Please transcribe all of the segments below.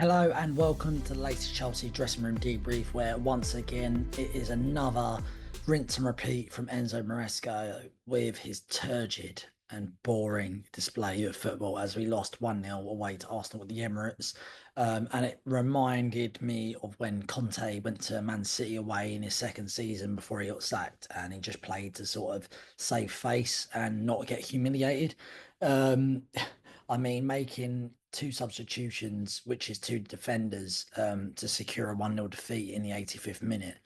Hello and welcome to the latest Chelsea dressing room debrief, where once again it is another rinse and repeat from Enzo Maresca with his turgid and boring display of football as we lost 1-0 away to Arsenal at the Emirates. And it reminded me of when Conte went to Man City away in his second season before he got sacked, and he just played to sort of save face and not get humiliated. Um, I mean, making two substitutions, which is two defenders, to secure a 1-0 defeat in the 85th minute,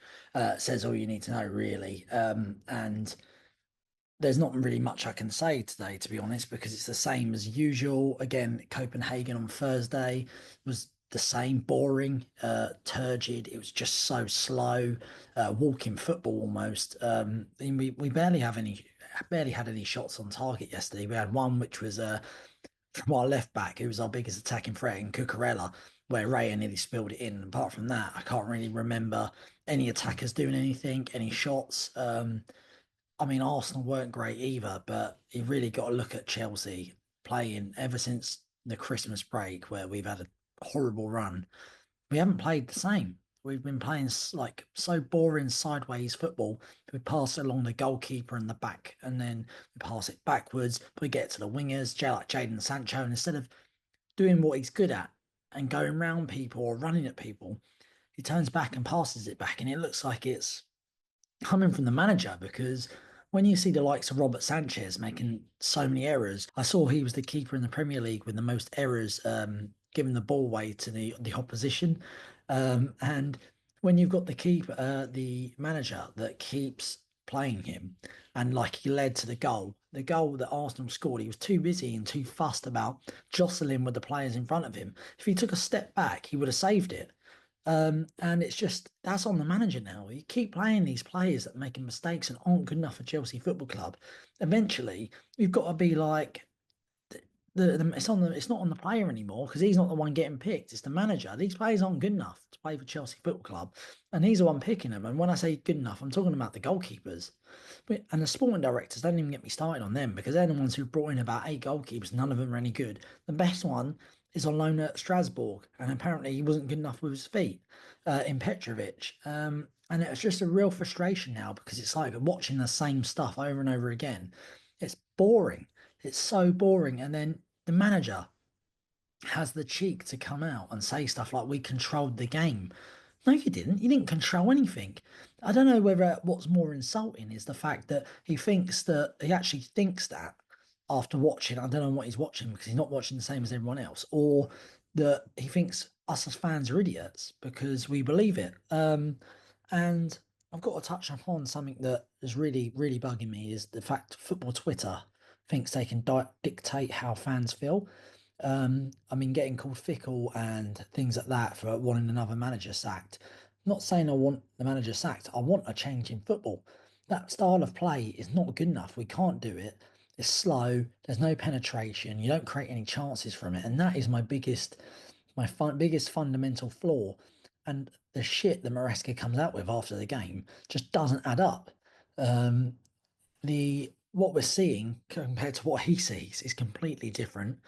says all you need to know, really. And there's not really much I can say today, to be honest, because it's the same as usual. Again, Copenhagen on Thursday was the same, boring, turgid. It was just so slow, walking football almost. We barely had any shots on target yesterday. We had one which was from our left back, who was our biggest attacking threat in Cucurella, where Raya nearly spilled it in. Apart from that, I can't really remember any attackers doing anything, any shots. I mean, Arsenal weren't great either, but you really got to look at Chelsea playing ever since the Christmas break, where we've had a horrible run. We haven't played the same. We've been playing like so boring sideways football. We pass it along the goalkeeper and the back, and then we pass it backwards. We get to the wingers, like Jadon Sancho, and instead of doing what he's good at and going round people or running at people, he turns back and passes it back, and it looks like it's coming from the manager, because when you see the likes of Robert Sanchez making so many errors, I saw he was the keeper in the Premier League with the most errors, giving the ball away to the opposition. And when you've got the manager that keeps playing him, and like he led to the goal that Arsenal scored, he was too busy and too fussed about jostling with the players in front of him. If he took a step back, he would have saved it. And it's just that's on the manager now. You keep playing these players that are making mistakes and aren't good enough for Chelsea Football Club. Eventually, you've got to be like it's not on the player anymore, because he's not the one getting picked. It's the manager. These players aren't good enough to play for Chelsea Football Club, and he's the one picking them. And when I say good enough, I'm talking about the goalkeepers. And the sporting directors, don't even get me started on them, because they're the ones who brought in about 8 goalkeepers. None of them are any good. The best one is on loan at Strasbourg, and apparently he wasn't good enough with his feet, in Petrovic. And it's just a real frustration now, because it's like watching the same stuff over and over again. It's boring. It's so boring. And then the manager has the cheek to come out and say stuff like, we controlled the game. No, you didn't. You didn't control anything. I don't know whether what's more insulting is the fact that he actually thinks that after watching. I don't know what he's watching, because he's not watching the same as everyone else, or that he thinks us as fans are idiots because we believe it. And I've got to touch upon something that is really, really bugging me, is the fact football Twitter thinks they can dictate how fans feel. I mean, getting called fickle and things like that for wanting another manager sacked. I'm not saying I want the manager sacked. I want a change in football. That style of play is not good enough. We can't do it. It's slow. There's no penetration. You don't create any chances from it, and that is biggest fundamental flaw. And the shit that Maresca comes out with after the game just doesn't add up. Um, the What we're seeing compared to what he sees is completely different.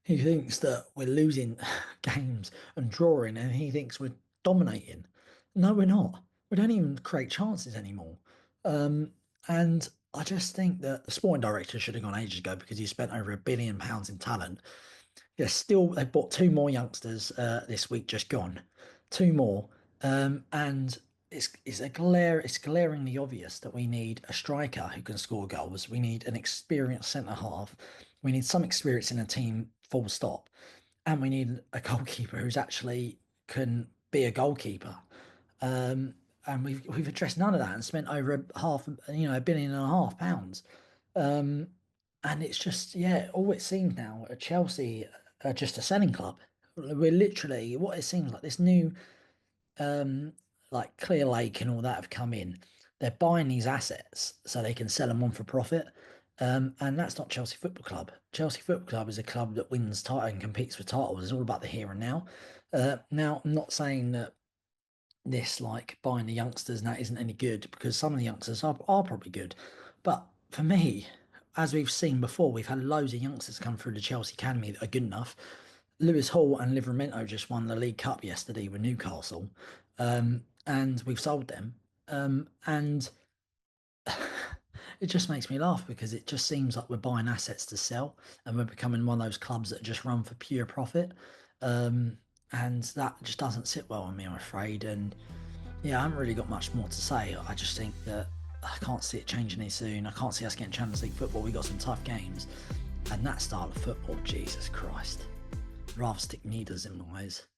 He thinks that we're losing games and drawing, and he thinks we're dominating. No, we're not. We don't even create chances anymore. And I just think that the sporting director should have gone ages ago, because he spent over £1 billion in talent. They bought two more youngsters this week, just gone, two more, and it's glaringly obvious that we need a striker who can score goals. We need an experienced centre half. We need some experience in a team, full stop, and we need a goalkeeper who's actually can be a goalkeeper. And we've addressed none of that and spent over £1.5 billion. And it's just, yeah, all it seems now at Chelsea are just a selling club. We're literally what it seems like, this new like Clear Lake and all that have come in. They're buying these assets so they can sell them on for profit. And that's not Chelsea Football Club. Chelsea Football Club is a club that wins title and competes for titles. It's all about the here and now. Now, I'm not saying that this like buying the youngsters now isn't any good, because some of the youngsters are probably good. But for me, as we've seen before, we've had loads of youngsters come through the Chelsea Academy that are good enough. Lewis Hall and Livramento just won the League Cup yesterday with Newcastle, and we've sold them. And it just makes me laugh because it just seems like we're buying assets to sell, and we're becoming one of those clubs that just run for pure profit. Um, and that just doesn't sit well on me, I'm afraid. And yeah, I haven't really got much more to say. I just think that I can't see it changing any soon. I can't see us getting Champions League football. We got some tough games, and that style of football, Jesus Christ, rather stick needles in my eyes.